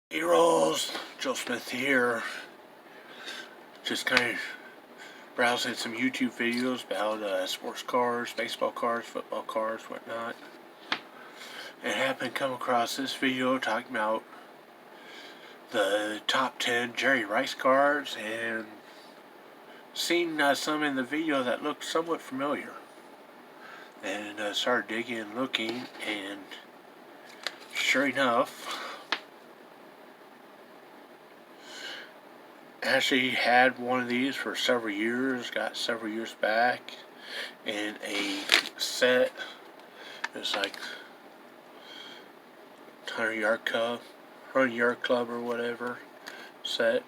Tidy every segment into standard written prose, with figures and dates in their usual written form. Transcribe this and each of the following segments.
Heroes, Joe Smith here. Just kind of browsing some YouTube videos about sports cars, baseball cars, football cars, whatnot. And happened to come across this video talking about the top 10 Jerry Rice cars and seen some in the video that looked somewhat familiar. And started digging and looking, and sure enough, actually had one of these for several years, got several years back in a set. It's like 100 yard club or whatever set.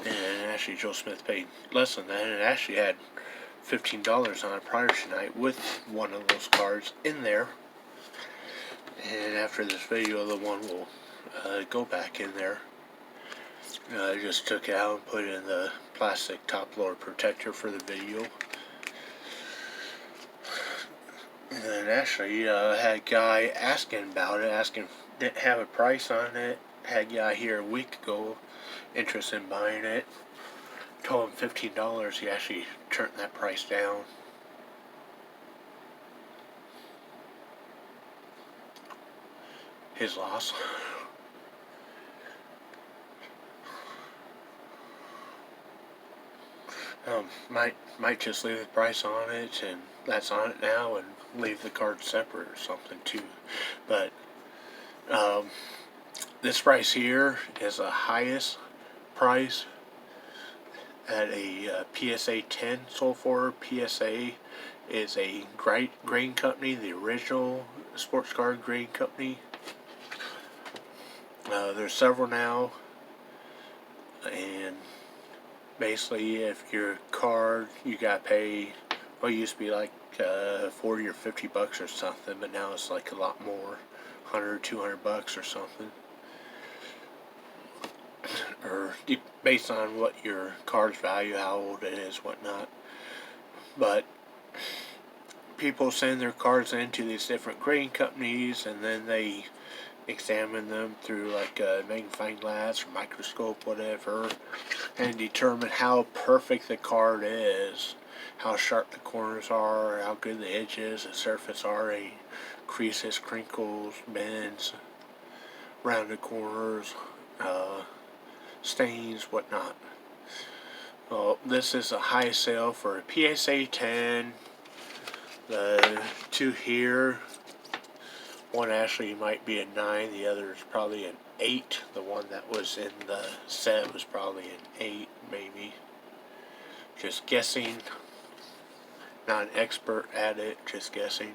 And actually Joe Smith paid less than that, and it actually had $15 on it prior to tonight with one of those cards in there. And after this video, the one will go back in there. I just took it out and put it in the plastic top loader protector for the video. And then actually had a guy asking about it, didn't have a price on it. Had a guy here a week ago interested in buying it. Told him $15. He actually turned that price down. His loss. Might just leave the price on it, and that's on it now, and leave the card separate or something too. But this price here is the highest price at a PSA 10 sold for. PSA is a grain company, the original sports car grain company. There's several now, and basically, if your card, you gotta pay, well, it used to be like 40 or 50 bucks or something, but now it's like a lot more, 100, 200 bucks or something. Or based on what your card's value, how old it is, whatnot. But people send their cards into these different grading companies, and then they examine them through like a magnifying glass or microscope, whatever, and determine how perfect the card is, how sharp the corners are, how good the edges, the surface are, any creases, crinkles, bends, rounded corners, stains, whatnot. Well, this is the highest sale for a PSA 10. The two here, one actually might be a 9, the other is probably an 8. The one that was in the set was probably an 8, maybe. Just guessing. Not an expert at it, just guessing.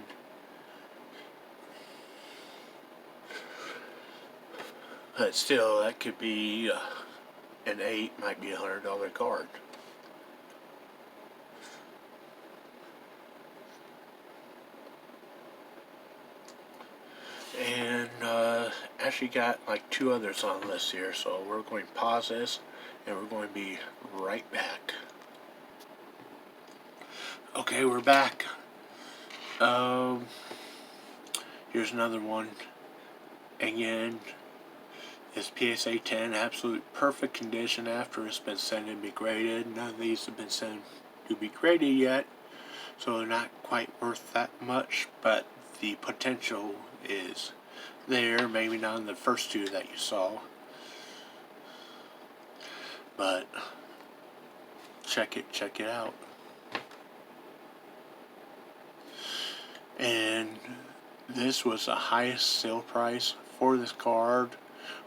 But still, that could be an 8, might be $100 card. And actually got like 2 others on the list here, so we're going to pause this and we're going to be right back. Okay, we're back. Here's another one. Again, it's PSA 10, absolute perfect condition after it's been sent to be graded. None of these have been sent to be graded yet, so they're not quite worth that much, but the potential is there. Maybe not in the first 2 that you saw, but check it out. And this was the highest sale price for this card,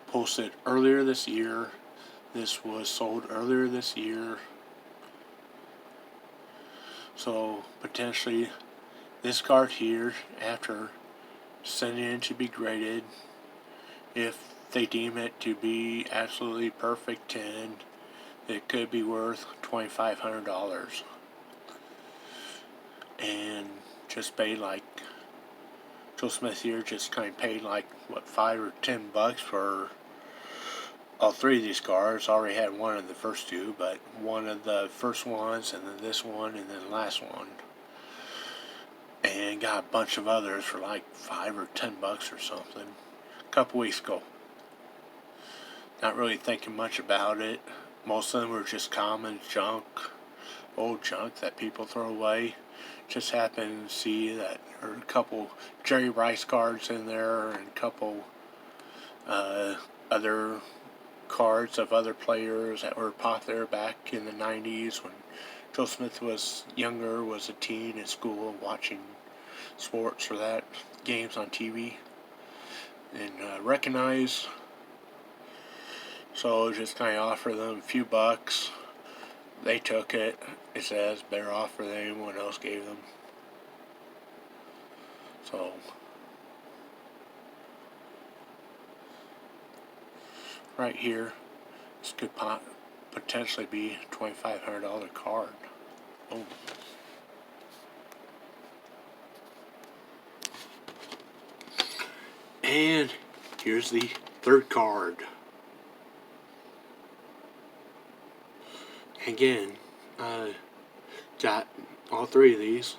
posted earlier this year. This was sold earlier this year, so potentially this card here, after sending it to be graded, if they deem it to be absolutely perfect 10, it could be worth $2,500. And just paid like, Joe Smith here just kind of paid like, what, 5 or 10 bucks for all 3 of these cars. Already had one of the first 2, but one of the first ones, and then this one, and then the last one. and got a bunch of others for like $5 or $10 or something a couple weeks ago. Not really thinking much about it. Most of them were just common junk, old junk that people throw away. Just happened to see that there are a couple Jerry Rice cards in there and a couple other cards of other players that were popular back in the 90s when Joe Smith was younger, was a teen in school watching sports or that, games on TV, and recognized. So just kind of offer them a few bucks. They took it. It says better offer than anyone else gave them. So right here, this could potentially be a $2,500 card. Oh. And here's the third card. Again, got all three of these.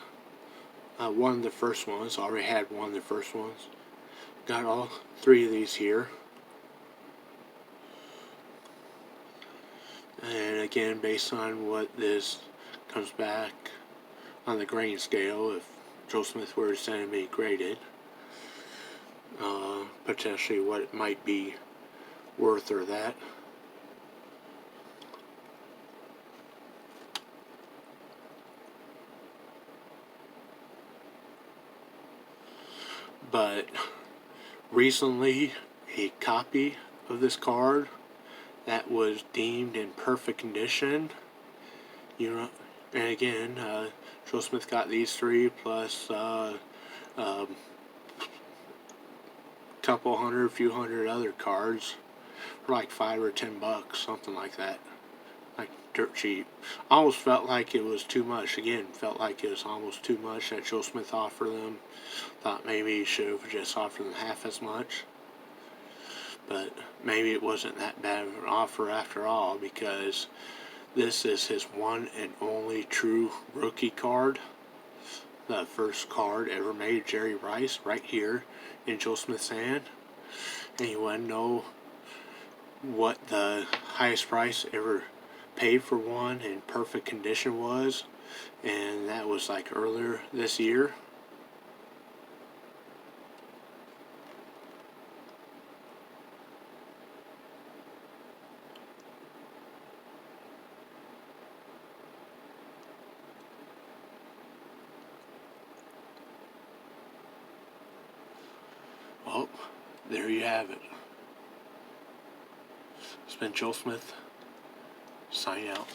One of the first ones, already had one of the first ones. Got all three of these here. And again, based on what this comes back on the grain scale, if Joe Smith were to be graded, potentially what it might be worth or that. But recently, a copy of this card that was deemed in perfect condition, and again, Joe Smith got these three plus couple hundred, few hundred other cards for like $5 or $10, something like that. Like dirt cheap. Almost felt like it was too much. Again, felt like it was almost too much that Joe Smith offered them. Thought maybe he should have just offered them half as much. But maybe it wasn't that bad of an offer after all, because this is his one and only true rookie card. The first card ever made, Jerry Rice, right here in Joe Smith's hand. And you want to know what the highest price ever paid for one in perfect condition was? And that was like earlier this year. Well, there you have it. It's been Joe Smith, signing out.